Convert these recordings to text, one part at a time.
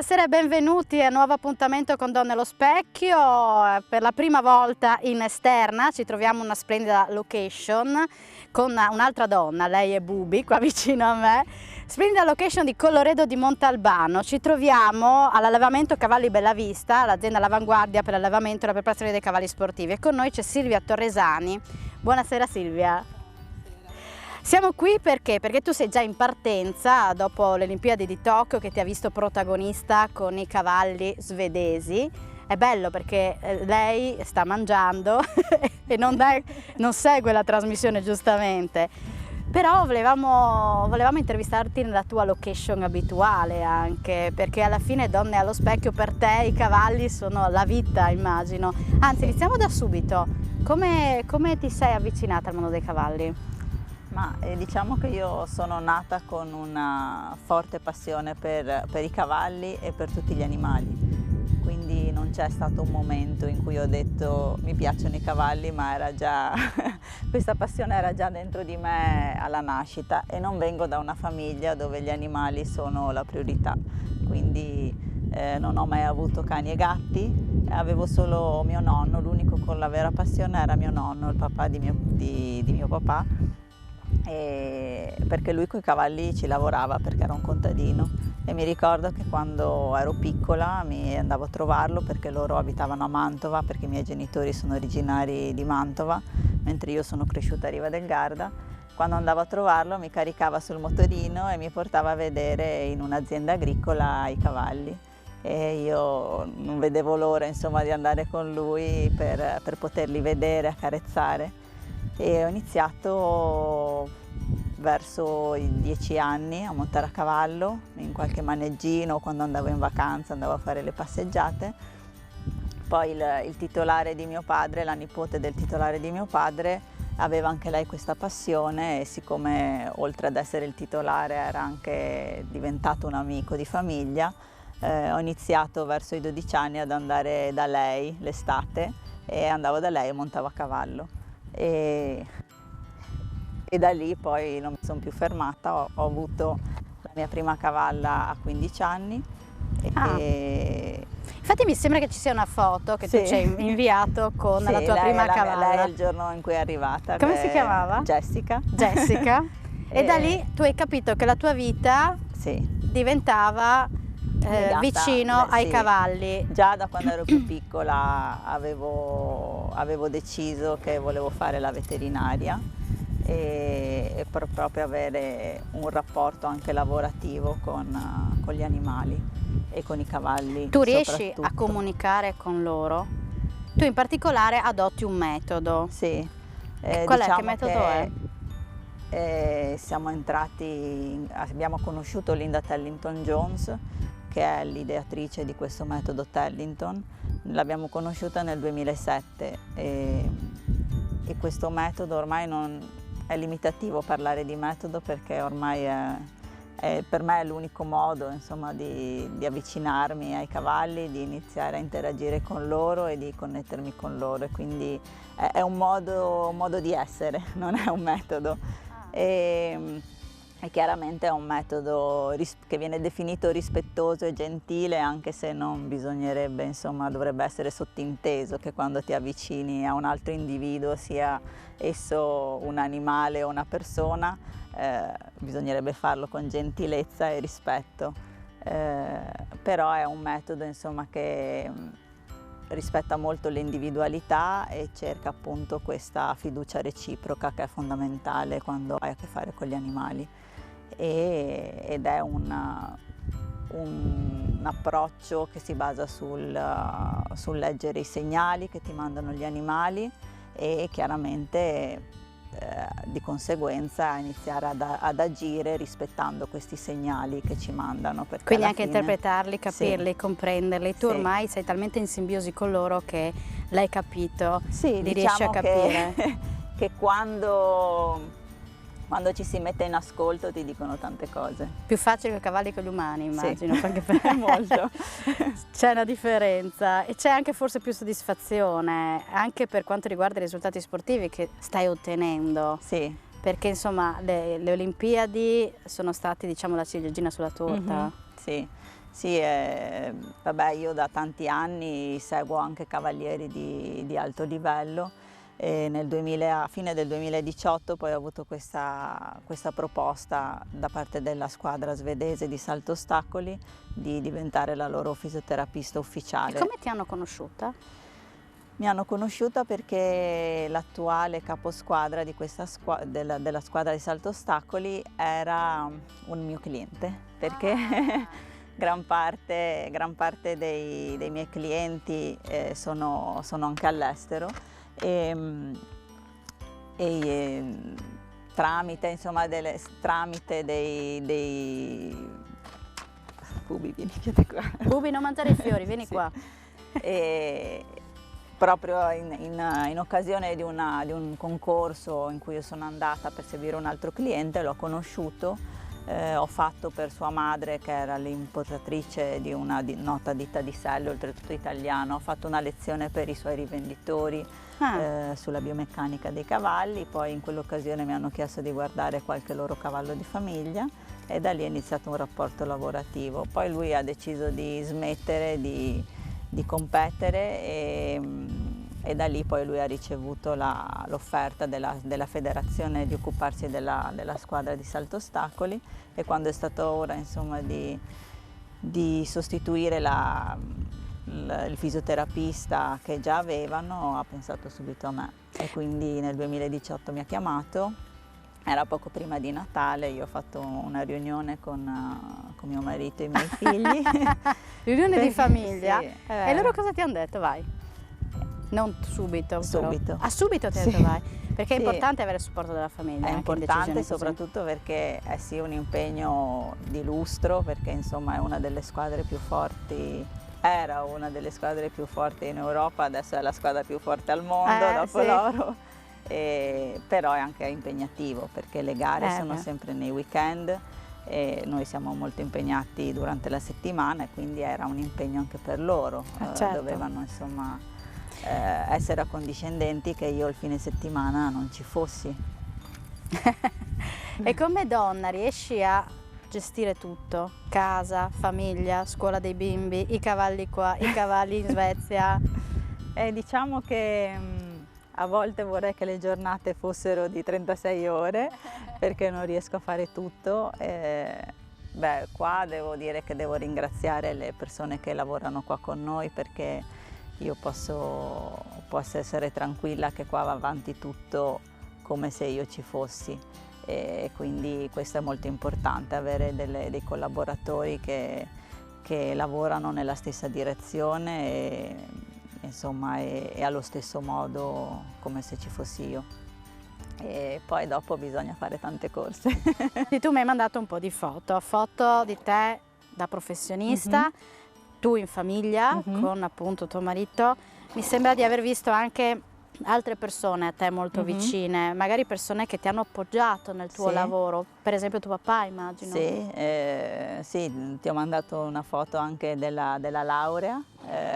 Buonasera e benvenuti a un nuovo appuntamento con Donne allo Specchio. Per la prima volta in esterna ci troviamo in una splendida location con un'altra donna, lei è Bubi, qua vicino a me. Splendida location di Colloredo di Montalbano. Ci troviamo all'allevamento Cavalli Bellavista, l'azienda all'avanguardia per l'allevamento e la preparazione dei cavalli sportivi. E con noi c'è Silvia Torresani. Buonasera Silvia. Siamo qui perché tu sei già in partenza dopo le Olimpiadi di Tokyo, che ti ha visto protagonista con i cavalli svedesi. È bello perché lei sta mangiando e non segue la trasmissione giustamente, però volevamo intervistarti nella tua location abituale, anche perché alla fine Donne allo Specchio per te i cavalli sono la vita, immagino. Anzi, iniziamo da subito. Come ti sei avvicinata al mondo dei cavalli? Ma diciamo che io sono nata con una forte passione per i cavalli e per tutti gli animali, quindi non c'è stato un momento in cui ho detto mi piacciono i cavalli, ma era già questa passione era già dentro di me alla nascita, e non vengo da una famiglia dove gli animali sono la priorità, quindi non ho mai avuto cani e gatti, avevo solo mio nonno. L'unico con la vera passione era mio nonno, il papà di mio papà. Perché lui coi cavalli ci lavorava, perché era un contadino, e mi ricordo che quando ero piccola mi andavo a trovarlo, perché loro abitavano a Mantova, perché i miei genitori sono originari di Mantova, mentre io sono cresciuta a Riva del Garda. Quando andavo a trovarlo mi caricava sul motorino e mi portava a vedere in un'azienda agricola i cavalli, e io non vedevo l'ora, insomma, di andare con lui per poterli vedere, accarezzare. E ho iniziato verso i 10 anni a montare a cavallo, in qualche maneggino, quando andavo in vacanza, andavo a fare le passeggiate. Poi il titolare di mio padre, la nipote del titolare di mio padre, aveva anche lei questa passione, e siccome oltre ad essere il titolare era anche diventato un amico di famiglia, ho iniziato verso i 12 anni ad andare da lei l'estate, e andavo da lei e montavo a cavallo. E da lì poi non mi sono più fermata, ho avuto la mia prima cavalla a 15 anni. Infatti mi sembra che ci sia una foto che tu ci hai inviato con la tua prima cavalla. Lei è il giorno in cui è arrivata. Come si chiamava? Jessica. Jessica. E da lì tu hai capito che la tua vita diventava vicino ai cavalli. Già da quando ero più piccola avevo deciso che volevo fare la veterinaria, e per proprio avere un rapporto anche lavorativo con gli animali e con i cavalli. Tu riesci a comunicare con loro? Tu in particolare adotti un metodo. Sì. Qual è? Che metodo è? Abbiamo conosciuto Linda Tellington-Jones, che è l'ideatrice di questo metodo Tellington. L'abbiamo conosciuta nel 2007, e questo metodo ormai non è limitativo parlare di metodo, perché ormai per me è l'unico modo, insomma, di avvicinarmi ai cavalli, di iniziare a interagire con loro e di connettermi con loro, e quindi è un modo di essere, non è un metodo. E chiaramente è un metodo che viene definito rispettoso e gentile, anche se non bisognerebbe, insomma, dovrebbe essere sottinteso che quando ti avvicini a un altro individuo, sia esso un animale o una persona, bisognerebbe farlo con gentilezza e rispetto. Però è un metodo, insomma, che rispetta molto l'individualità e cerca appunto questa fiducia reciproca, che è fondamentale quando hai a che fare con gli animali. Ed è un approccio che si basa sul leggere i segnali che ti mandano gli animali, e chiaramente di conseguenza iniziare ad agire rispettando questi segnali che ci mandano. Quindi anche interpretarli, capirli, comprenderli. Tu ormai sei talmente in simbiosi con loro che l'hai capito, li riesci a capire. Che quando ci si mette in ascolto ti dicono tante cose. Più facile con i cavalli che con gli umani, immagino, perché molto. C'è una differenza, e c'è anche forse più soddisfazione, anche per quanto riguarda i risultati sportivi che stai ottenendo. Sì. Perché insomma le Olimpiadi sono state, diciamo, la ciliegina sulla torta. Sì. Sì, vabbè, io da tanti anni seguo anche cavalieri di alto livello e a fine del 2018 poi ho avuto questa proposta da parte della squadra svedese di salto ostacoli di diventare la loro fisioterapista E ufficiale. come ti hanno conosciuta? Mi hanno conosciuta perché l'attuale caposquadra di della squadra di salto ostacoli era un mio cliente, perché gran parte dei miei clienti sono anche all'estero e, tramite, insomma, tramite Bubi, vieni qua. Bubi, non mangiare i fiori, vieni Sì. qua. E proprio in occasione di un concorso in cui io sono andata per seguire un altro cliente, l'ho conosciuto, ho fatto per sua madre, che era l'importatrice di una nota ditta di Selle, oltretutto italiana, ho fatto una lezione per i suoi rivenditori sulla biomeccanica dei cavalli, poi in quell'occasione mi hanno chiesto di guardare qualche loro cavallo di famiglia e da lì è iniziato un rapporto lavorativo. Poi lui ha deciso di smettere di competere e da lì poi lui ha ricevuto l'offerta della federazione di occuparsi della squadra di salto ostacoli e quando è stato ora, insomma, di sostituire il fisioterapista che già avevano, ha pensato subito a me e quindi nel 2018 mi ha chiamato. Era poco prima di Natale, io ho fatto una riunione con mio marito e i miei figli. Riunione di famiglia? Sì, E loro cosa ti hanno detto? Vai. Non subito. Subito. Ah, subito ti hanno Sì. detto vai. Perché è Sì. importante avere il supporto della famiglia. È anche in importante decisioni così. soprattutto perché è sì un impegno di lustro, perché insomma è una delle squadre più forti, era una delle squadre più forti in Europa, adesso è la squadra più forte al mondo dopo sì. loro. Però è anche impegnativo perché le gare sono beh. sempre nei weekend e noi siamo molto impegnati durante la settimana e quindi era un impegno anche per loro, Certo. dovevano insomma essere accondiscendenti che io il fine settimana non ci fossi. E come donna riesci a gestire tutto? Casa, famiglia, scuola dei bimbi, i cavalli qua, i cavalli in Svezia? Diciamo che a volte vorrei che le giornate fossero di 36 ore perché non riesco a fare tutto. Qua devo dire che devo ringraziare le persone che lavorano qua con noi perché io posso essere tranquilla che qua va avanti tutto come se io ci fossi e quindi questo è molto importante, avere dei collaboratori che lavorano nella stessa direzione e allo stesso modo come se ci fossi io. E poi dopo bisogna fare tante corse. E tu mi hai mandato un po' di foto di te da professionista, tu in famiglia con appunto tuo marito. Mi sembra di aver visto anche altre persone a te molto vicine, magari persone che ti hanno appoggiato nel tuo lavoro, per esempio tuo papà, immagino. Sì, ti ho mandato una foto anche della laurea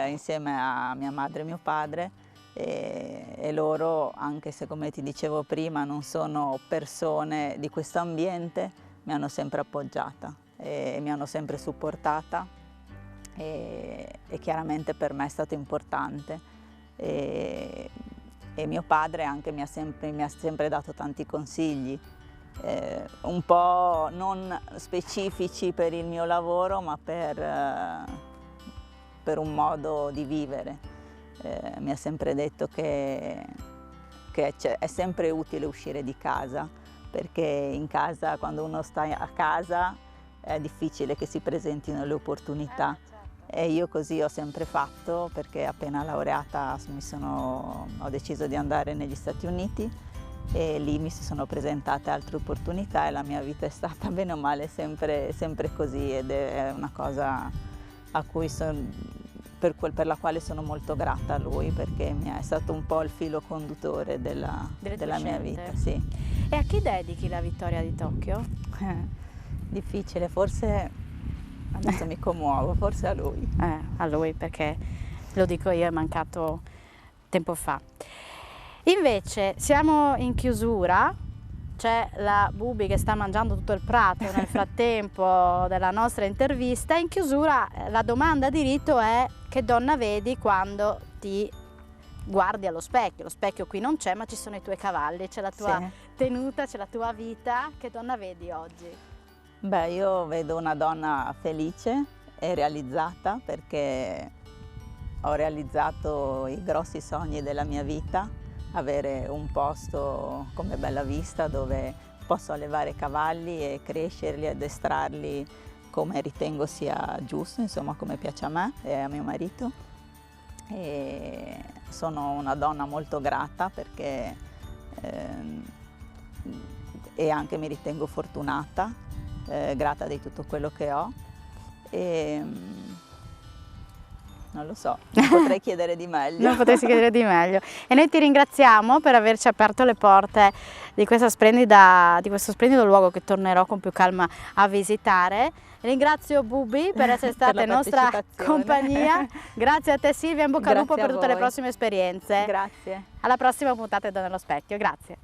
insieme a mia madre e mio padre e loro, anche se come ti dicevo prima non sono persone di questo ambiente, mi hanno sempre appoggiata e mi hanno sempre supportata e chiaramente per me è stato importante. E mio padre anche mi ha sempre dato tanti consigli, un po' non specifici per il mio lavoro, ma per un modo di vivere. Mi ha sempre detto che è sempre utile uscire di casa, perché in casa, quando uno sta a casa, è difficile che si presentino le opportunità. E io così ho sempre fatto perché appena laureata ho deciso di andare negli Stati Uniti e lì mi si sono presentate altre opportunità e la mia vita è stata bene o male sempre così ed è una cosa per la quale sono molto grata a lui perché è stato un po' il filo conduttore della mia vita. Sì. E a chi dedichi la vittoria di Tokyo? Difficile, forse... Adesso mi commuovo, forse a lui perché, lo dico io, è mancato tempo fa. Invece siamo in chiusura c'è la Bubi che sta mangiando tutto il prato nel frattempo della nostra intervista. In chiusura la domanda di rito è: che donna vedi quando ti guardi allo specchio? Lo specchio qui non c'è, ma ci sono i tuoi cavalli, c'è la tua tenuta, c'è la tua vita. Che donna vedi oggi? Beh, io vedo una donna felice e realizzata, perché ho realizzato i grossi sogni della mia vita, avere un posto come Bella Vista dove posso allevare cavalli e crescerli, addestrarli come ritengo sia giusto, insomma come piace a me e a mio marito. E sono una donna molto grata perché e anche mi ritengo fortunata, grata di tutto quello che ho. E, non lo so, non potrei chiedere di meglio. Non potresti chiedere di meglio. E noi ti ringraziamo per averci aperto le porte di questo splendido luogo che tornerò con più calma a visitare. Ringrazio Bubi per essere stata in nostra compagnia. Grazie a te Silvia, in bocca al lupo per tutte le prossime esperienze. Grazie. Alla prossima puntata di Donne allo Specchio. Grazie.